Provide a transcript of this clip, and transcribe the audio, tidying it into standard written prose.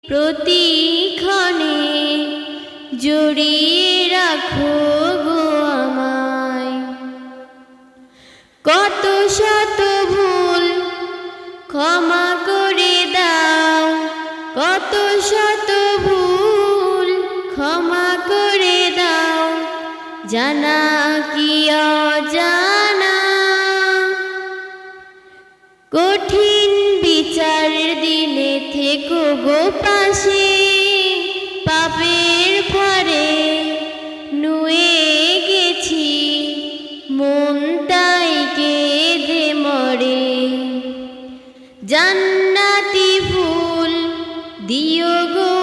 প্রতিক্ষণে জড়িয়ে রাখো গো আমায়। কত শত ভুল ক্ষমা করে দাও, কত শত ভুল ক্ষমা করে দাও, জানা কি অজানা। কঠিন বিচার দিনে থেকো গো পাশে, পাপের ভারে নুয়ে গেছি মনটাই কেঁদে মরে। জান্নাতি ফুল দিও গো